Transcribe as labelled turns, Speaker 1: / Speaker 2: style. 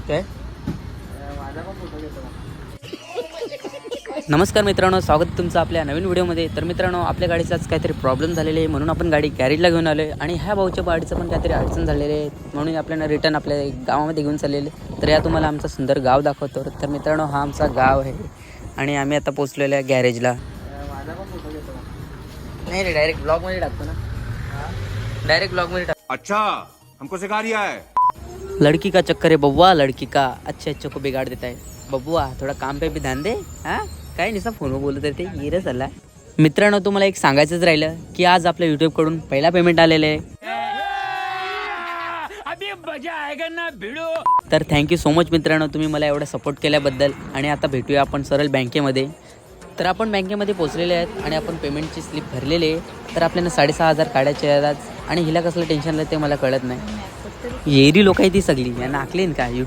Speaker 1: काय नमस्कार मित्रांनो, स्वागत तुमचं आपल्या नवीन व्हिडिओमध्ये. तर मित्रांनो, आपल्या गाडीचाच काहीतरी प्रॉब्लेम झालेले आहे म्हणून आपण गाडी गॅरेजला घेऊन आलो आहे. आणि ह्या भाऊच्या गाडीचं पण काहीतरी अडचण झालेली आहे म्हणून आपल्याला रिटर्न आपल्या गावामध्ये घेऊन चाललेले. तर या तुम्हाला आमचं सुंदर गाव दाखवतो. तर मित्रांनो, हा आमचा गाव आहे आणि आम्ही आता पोचलेलो आहे गॅरेजला. नाही रे, डायरेक्ट ब्लॉगमध्ये टाकतो ना. डायरेक्ट ब्लॉगमध्ये टाकतो.
Speaker 2: अच्छा, हमको सिखा रिया है.
Speaker 1: लड़की का चक्कर है बब्बुआ, लड़की का अच्छे अच्छे को बिगाड़ देता है. बब्बुआ थोड़ा काम पे भी ध्यान दे. हां काय नाही, फोनवर बोलत ते ये रे सल्ला. मित्रांनो, तुम्हाला एक सांगायचंच राहिलं की आज आपल्या यूट्यूबकडून पहिला पेमेंट आलेलं आहे. तर थँक्यू सो मच मित्रांनो, तुम्ही मला एवढा सपोर्ट केल्याबद्दल. आणि आता भेटूया आपण सरळ बँकेमध्ये. तर आपण बँकेमध्ये पोचलेले आहेत आणि आपण पेमेंटची स्लिप भरलेली आहे. तर आपल्याला 6,500 काढायचे आहेत. आणि हिला कसलं टेन्शन आहे ते मला कळत नाही. येरी लोक आहे ती सगळी, यांना आकलीन का यूट्यूब